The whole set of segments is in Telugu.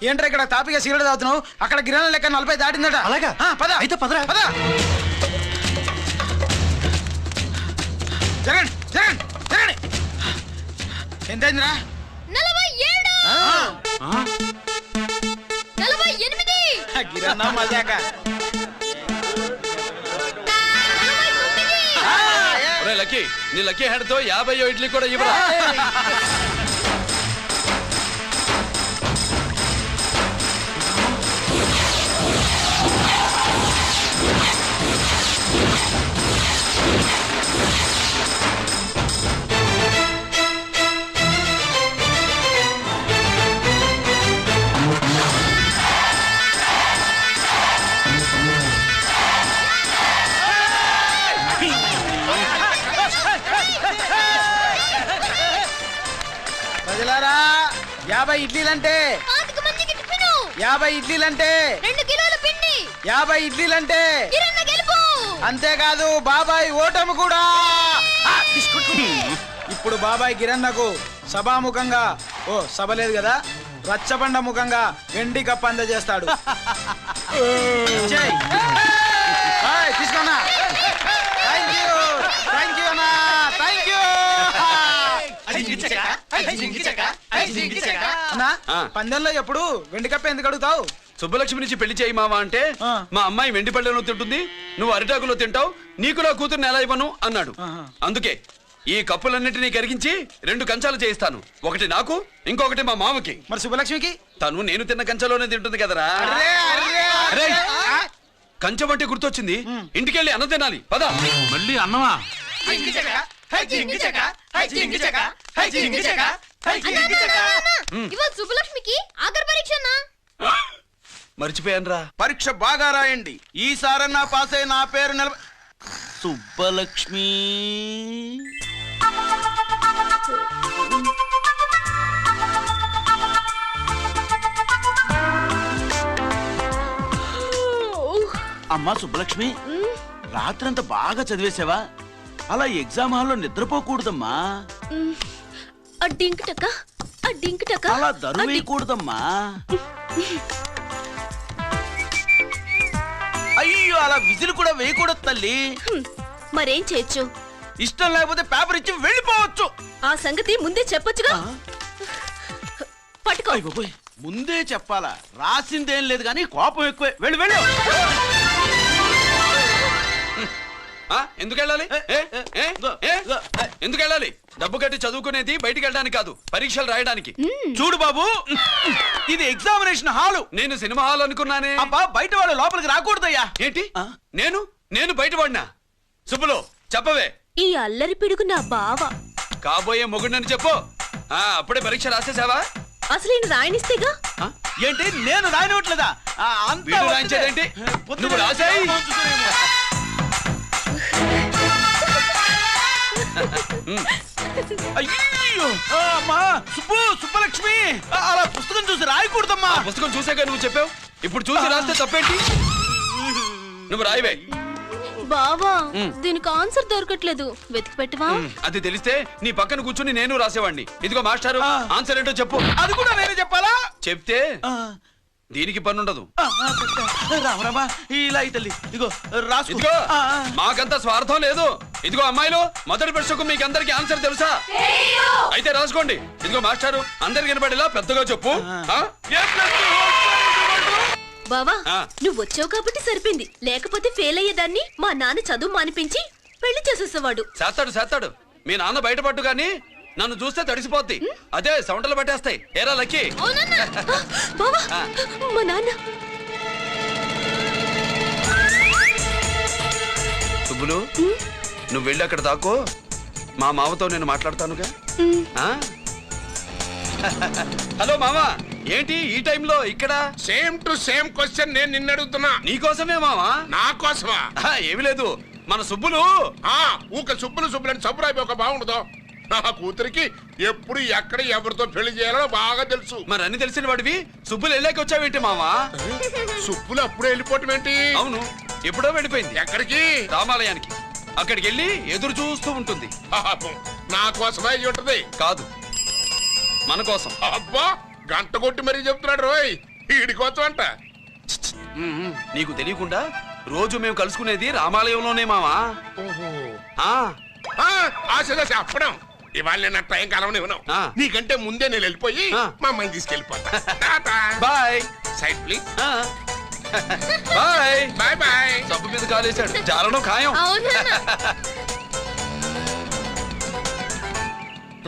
ఏంట్రా ఇక్కడ తాపిగా సిగరెట్ తాగుతున్నావు? అక్కడ గిరాల లెక్క 40 దాటిందట. అలాగా? పద అయితే పదరా. పద. జరగండి జరగండి జరగండి. ఎంతైందిరా? 47 గిరన్నా మజాక. లక్కీ నీ లక్కీ హ్యాండ్ తో 50 ఇడ్లీ కూడా ఇవ్వరా? ప్రజలారా 50 ఇడ్లీలంటే 50 ఇడ్లీలంటే 2 కిలోల పిండి 50 ఇడ్లీలంటే కిరణ్ గెలుపు. అంతేకాదు బాబాయ్ ఓటమి కూడా. ఇప్పుడు బాబాయ్ గిరన్నకు సభాముఖంగా సభ లేదు కదా, రచ్చబండ ముఖంగా వెండి కప్ప అందజేస్తాడు. తీసుకున్నా. థ్యాంక్ యూ అన్నా, థ్యాంక్ యూ. అన్నా పందెంలో ఎప్పుడు వెండి కప్ప ఎందుకు అడుగుతావు? సుబ్బలక్ష్మి నుంచి పెళ్లి చేయి మావా అంటే మా అమ్మాయి వెండి పళ్ళెలో తింటుంది, నువ్వు అరిటాకులో తింటావు, నీకు నా కూతుర్ని ఎలా ఇవ్వను అన్నాడు. అందుకే ఈ కప్పులన్నిటినీ కరిగించి 2 కంచాలు చేయిస్తాను. ఒకటి నాకు, ఇంకొకటి మా మామకి. మరి సుబ్బలక్ష్మికి? తను నేను తిన్న కంచంలోనే తింటుంది కదరా. కంచం అంటే గుర్తొచ్చింది, ఇంటికెళ్ళి అన్నం తినాలి. పద. మళ్ళీ అన్నమా? ఇవాళ సుబ్బలక్ష్మికి ఆఖరి పరీక్ష. మర్చిపోయాను రా. పరీక్ష బాగా రాయండి, ఈసారన్నా పాస్ అయి నా పేరు సుబ్బలక్ష్మి. అమ్మా సుబ్బలక్ష్మి, రాత్రంతా బాగా చదివేసావా? అలా ఎగ్జామ్ హాల్లో నిద్రపోకూడదమ్మా. అలా దరువేయకూడదమ్మా. అయ్యో, అలా విజిల్ కూడా వేయకూడదు తల్లి. మరేం చేయొచ్చు? ఇష్టం లేకపోతే పేపర్ ఇచ్చి వెళ్ళిపోవచ్చు. ఆ సంగతి ముందే చెప్పొచ్చుగా. పట్టుకో. ముందే చెప్పాలా? రాసిందేం లేదు కానీ కోపం ఎక్కువే. వెళ్ళు వెళ్ళు. ఎందుకు వెళ్ళాలి? ఎందుకు వెళ్ళాలి? డబ్బు కట్టి చదువుకునేది బయటికి వెళ్ళడానికి కాదు, పరీక్షలు రాయడానికి. చూడు బాబు, ఇది ఎగ్జామినేషన్ హాలు. నేను సినిమా హాల్ అనుకున్నానే. అబ్బా, బయట వాళ్ళు లోపలికి రాకూడదయ్యా. ఏంటి? నేను బయట పడినా? సుబ్బులు చెప్పవే. ఈ అల్లరి పిడుగు నా బావ. కాబోయే మొగుడిని చెప్పు. అప్పుడే పరీక్ష రాసేసావా? అసలు ఈయన రాయనిస్తేగా. ఏంటి నేను రాయనట్లేదా? రాయించేదేంటి? నువ్వు రాసాయి. అయ్యో అమ్మా, సుబ్బలక్ష్మి అలా పుస్తకం చూసి రాయకూడదమ్మా. పుస్తకం చూసాక నువ్వు చెప్పావు, ఇప్పుడు చూసి రాస్తే తప్పేంటి? నువ్వు రాయవే. బావా, దీనికి ఆన్సర్ దొరకట్లేదు, వెతికి పెట్టవా? అది తెలిస్తే నీ పక్కన కూర్చుని నేను రాసేవాడిని. ఇదిగో మాస్టారు, ఆన్సర్ ఏంటో చెప్పు. అది కూడా నేనే చెప్పాలా? చెప్తే దీనికి పనుండదు. రామరామా, ఇలా తల్లి ఇదిగో రాసు. ఇదిగో మాకంతా స్వార్థం లేదు. ఇదిగో అమ్మాయిలు, మొదటి ప్రశ్నకు మీకు అందరికి ఆన్సర్ తెలుసా? అయితే రాసుకోండి. ఇదిగో మాస్టారు, అందరికి వినపడేలా పెద్దగా చెప్పు. బావా, నువ్వు వచ్చావు కాబట్టి సరిపోయింది, లేకపోతే ఫెయిల్ అయ్యేదాన్ని. మా నాన్న చదువు మానిపించి పెళ్లి చేసేసేవాడు. చేస్తాడు. మీ నాన్న బయటపట్టు గాని నన్ను చూస్తే తడిసిపోద్ది. అదే సౌంటలు పట్టేస్తాయి. ఏరా లక్కీ. మా నాన్న. సుబ్బులు, నువ్వు వెళ్ళి అక్కడ దాక్కో, మా మామతో నేను మాట్లాడతానుగా. హలో మామా, ఏంటి ఈ టైంలో ఇక్కడ? సేమ్ టు సేమ్ క్వశ్చన్ నేను నిన్ను అడుగుతున్నా. నీకోసమే మామా. నా కోసమా? ఏమి లేదు, మన సుబ్బులు ఊక సుబ్బులని సబ్బురాయి ఒక బాగుండదు. నా కూతురికి ఎప్పుడు ఎక్కడ ఎవరితో పెళ్లి చేయాలో బాగా తెలుసు. మరి అన్ని తెలిసిన వాడివి సుబ్బులు వెళ్ళాక వచ్చావేంటి మామా? సుబ్బులు అప్పుడే వెళ్ళిపోవటం ఏంటి? అవును, ఎప్పుడో వెళ్ళిపోయింది. ఎక్కడికి? రామాలయానికి. అక్కడికి వెళ్ళి ఎదురు చూస్తూ ఉంటుంది. నా కోసమే ఉంటది. కాదు, మన కోసం. అబ్బా గంట కొట్టి మరీ చెప్తున్నాడు రోయ్ వీడి కోసం అంట. నీకు తెలియకుండా రోజు మేము కలుసుకునేది రామాలయంలోనే మావా. ఓహో ఆ, ఆశగా చెప్పడం ఇవాళ నేను టైం కాలం ఇవ్వను. నీకంటే ముందే నేను వెళ్ళిపోయి మా అమ్మాయిని తీసుకెళ్ళిపోతా. Bye. Side please. Bye bye bye. సబ్బు మీద కాలేశాడు, జారడం ఖాయం.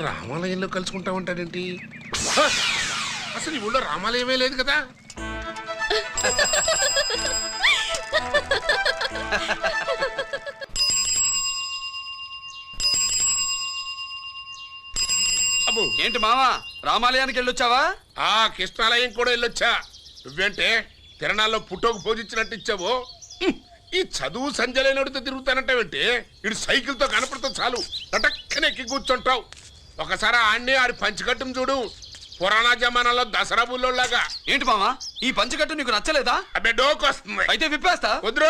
రామాలయంలో కలుసుకుంటా ఉంటాడేంటి? అసలు ఈ ఊళ్ళో రామాలయమే లేదు కదా. అబ్బో ఏంటి మావా రామాలయానికి వెళ్ళొచ్చావా? ఆ కృష్ణాలయం కూడా వెళ్ళొచ్చా. నువ్వేంటే తిరణాల్లో పుట్టోకు పూజించినట్టు ఇచ్చావు. ఈ చదువు సంజలైనడితో తిరుగుతానంటావేంటి? ఇడు సైకిల్ తో కనపడితే చాలు నటక్కనే ఎక్కి కూర్చుంటావు. ఒకసారి ఆడిని ఆడి పంచికట్టును చూడు, పురాణ జమానాలో దసరా బుల్లోలాగా. ఏంటి మావా ఈ పంచకట్టు నీకు నచ్చలేదా? అబ్బే డోకు వస్తుంది. అయితే విప్పేస్తా. వద్దు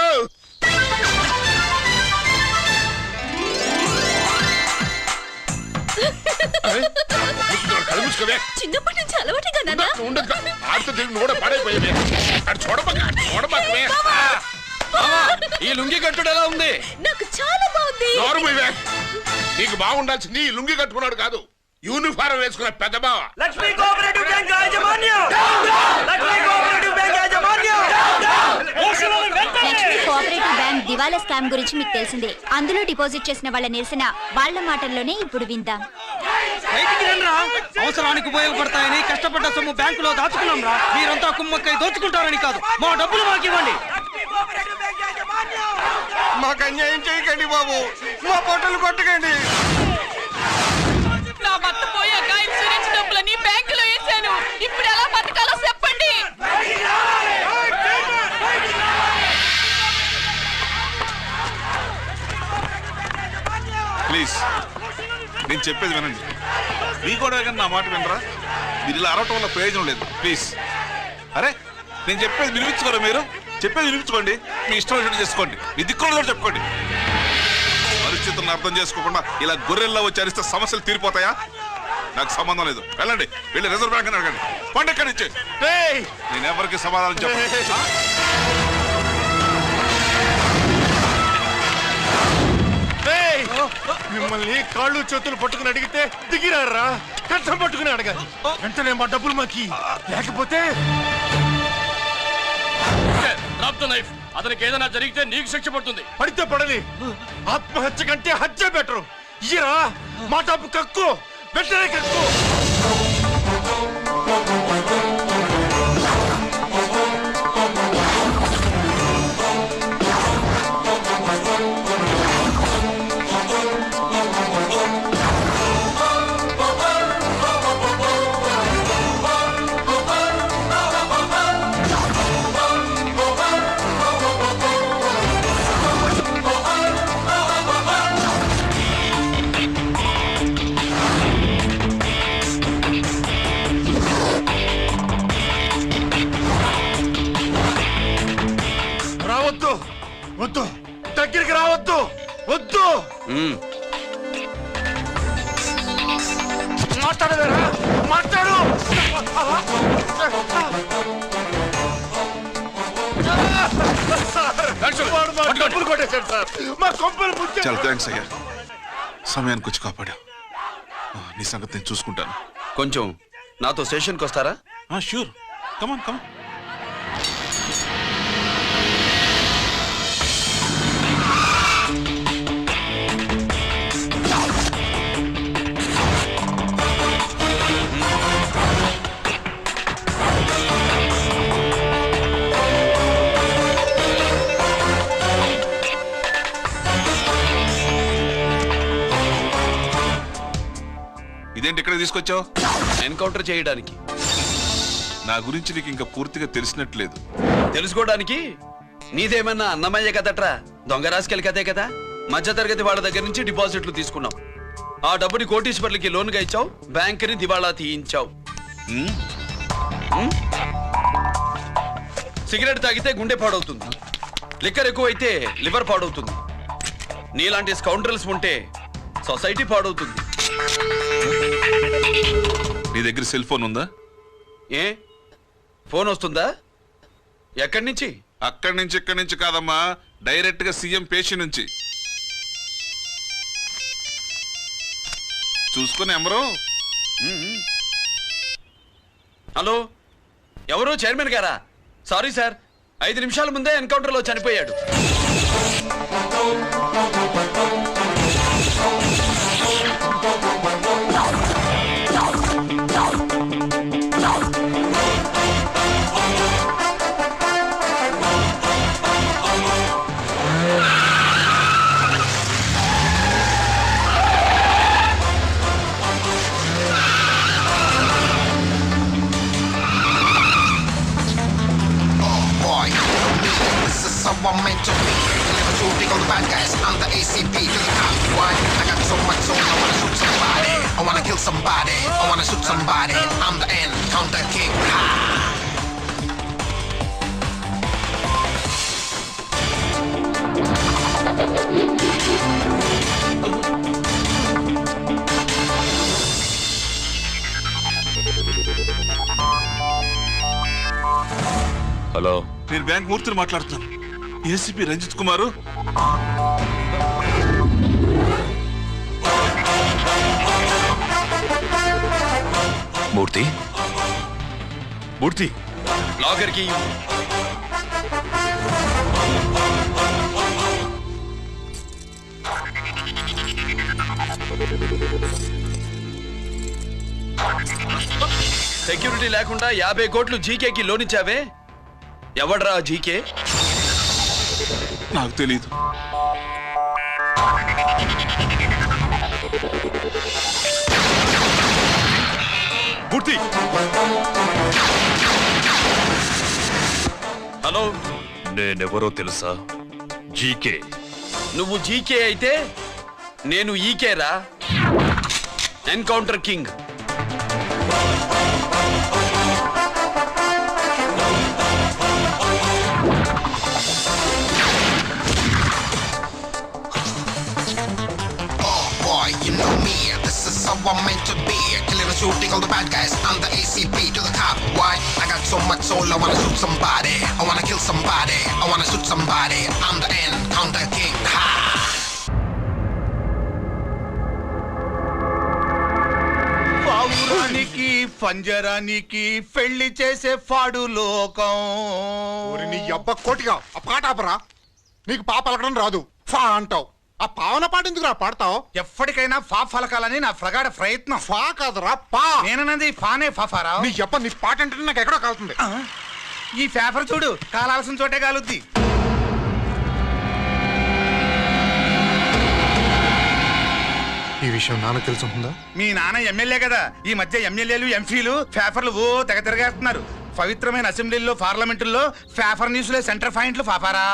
చిన్నప్పటి నుంచి అలవాటుగా నాన్న. ఉండదు ఆడితో తిరిగి నూడ పడైపోయావే. అటు చూడబాకవే. మావా ఈ లుంగి కట్టుడు ఎలా ఉంది? నాకు చాలా బాగుంది. నోరు మూయవే. నీకు బాగుండాల్సింది ఈ లుంగి కట్టుకున్నాడు కాదు, యూనిఫారం వేసుకున్న పెద్ద బావ. లక్ష్మీ కోఆపరేటివ్ బ్యాంక్ యాజమాన్యం. లక్ష్మీ కోఆపరేటివ్ బ్యాంక్ యాజమాన్యం. లక్ష్మీ కోఆపరేటివ్ బ్యాంక్ దివాలా స్కామ్ గురించి మీకు తెలిసిందే. అందులో డిపాజిట్ చేసిన వాళ్ళ నిరసన వాళ్ళ మాటల్లోనే ఇప్పుడు విందాం. బయటికి రండిరా. అవసరానికి ఉపయోగపడతాయని కష్టపడ్డ సొమ్ము బ్యాంకులో దాచుకున్నాం రా. మీరంతా కుమ్మక్కై దోచుకుంటారని కాదు, మా డబ్బులు మాకు ఇవ్వండి. మాకు అన్యాయం చేయకండి బాబు, మా పొట్టలు కొట్టకండి. నా భర్త పోయాక ఇన్సూరెన్స్ డబ్బులని బ్యాంకులో వేశాను. ఇప్పుడు ఎలా బతకాలో చెప్పండి. ప్లీజ్ నేను చెప్పేది వినండి. మీ కూడా నా మాట వినరా? మీరు ఇలా అరవటం వల్ల ప్రయోజనం లేదు. ప్లీజ్. అరే నేను చెప్పేది వినిపించుకోరా? మీరు చెప్పేది వినిపించుకోండి, మీ ఇష్టం వచ్చినట్టు చేసుకోండి, మీ దిక్కులో చెప్పుకోండి. పరిస్థితులను అర్థం చేసుకోకుండా ఇలా గొర్రెల్లో వచ్చి అరిస్తే సమస్యలు తీరిపోతాయా? నాకు సంబంధం లేదు. వెళ్ళండి, వెళ్ళి రిజర్వ్ బ్యాంక్ అని అడగండి. పండి ఎక్కడి నుంచి. నేను ఎవరికి సమాధానం చెప్పను. మిమ్మల్ని కాళ్ళు చేతులు పట్టుకుని అడిగితే దిగిరారా? కష్టం పట్టుకుని అడగాలి. వెంటనే మా డబ్బులు మాకి, లేకపోతే అతనికి ఏదైనా జరిగితే నీకు శిక్ష పడుతుంది. పడితే పడని, ఆత్మహత్య కంటే హత్య బెటరు. ఇయ్యరా మా డబ్బు కక్కు, వెంటనే కక్కు. రావద్దు, వద్దు, దగ్గరికి రావద్దు, వద్దు. మాట్లాడవేరా? మాట్లాడు. డబ్బులు కొట్టేశాడు సార్, మా కొంపలు ముచ్చాడు. చాలా థ్యాంక్స్ అయ్యా, సమయానికి వచ్చి కాపాడా. నీ సంగతి నేను చూసుకుంటాను. కొంచెం నాతో స్టేషన్కి వస్తారా? షూర్, కమాన్ కమాన్. ఇదేంటి ఇక్కడ తీసుకొచ్చావు? ఎన్కౌంటర్ చేయడానికి. నా గురించి నీకు ఇంకా పూర్తిగా తెలిసినట్లేదు. తెలుసుకోవడానికి నీదేమన్నా అన్నమయ్య కదట్రా, దొంగ రాసుకెళ్ళి కదే కదా. మధ్యతరగతి వాళ్ళ దగ్గర నుంచి డిపాజిట్లు తీసుకున్నావు. ఆ డబ్బుని కోటీశ్వర్లకి లోన్గా ఇచ్చావు, బ్యాంకుని దివాళా తీయించావు. సిగరెట్ తాగితే గుండె పాడవుతుంది, లిక్కర్ ఎక్కువైతే లివర్ పాడవుతుంది. నీలాంటి స్కౌండ్రల్స్ ఉంటే సొసైటీ పాడవుతుంది. నీ దగ్గర సెల్ ఫోన్ ఉందా? ఏ ఫోన్ వస్తుందా? ఎక్కడి నుంచి? అక్కడి నుంచి ఇక్కడి నుంచి కాదమ్మా, డైరెక్ట్ గా సీఎం పేషి నుంచి. చూసుకుని ఎవరు? హలో, ఎవరు? చైర్మన్ గారా? సారీ సార్, 5 నిమిషాల ముందే ఎన్కౌంటర్లో చనిపోయాడు. I'm meant to be. Never shooting all the bad guys. I'm the ACP to the top. Why? I got so much soul. I wanna shoot somebody. I wanna kill somebody. I wanna shoot somebody. I'm the Encounter King. Hello, నేను బ్యాంక్ మూర్తిని మాట్లాడుతున్నాను. ఏసీపీ రంజిత్ కుమారు. మూర్తి, మూర్తి, లాకర్ కి సెక్యూరిటీ లేకుండా 50 కోట్లు జీకేకి లోన్ ఇచ్చావే, ఎవడ్రా జీకే? నాకు తెలీదు. మూర్తి, హలో, నేనెవరో తెలుసా? జీకే. నువ్వు జీకే అయితే నేను ఈకేరా, encounter king. You know me, this is how I'm meant to be. Killing and shooting all the bad guys. I'm the ACP to the top. Why? I got so much soul. I wanna shoot somebody. I wanna kill somebody. I wanna shoot somebody. I'm the Encounter King. Ha! పావురానికి పంజరానికి పెళ్లి చేసే ఫాడు లోకం. నీ అబ్బ కోటిగా ఆ పాట ఆపరా. నీకు పాప పలకడం రాదు, ఫా అంటావు. ఆ పావన పాట ఎందుకు రా పాడతావు? ఎప్పటికైనా ఫా ఫలకాలని నా ప్రగాఢ ప్రయత్నం. ఫా కాదురా పా. నేనన్నది ఫానే ఫాఫారా. నీ అబ్బ నీ పాట అంటే నాకు ఎక్కడో కాలుతుంది. ఈ పేపర్ చూడు, కాలాల్సిన చోటే కాలుద్ది. ఈ విషయం నాన్న తెలుసుంటుందా? మీ నాన్న ఎమ్మెల్యే కదా, ఈ మధ్య ఎమ్మెల్యేలు ఎంపీలు పేపర్లు ఓ తెగ తిరగేస్తున్నారు. పవిత్రమైన అసెంబ్లీల్లో పార్లమెంటుల్లో పేపర్ న్యూస్లో సెంటర్ పాయింట్లు పాపారా.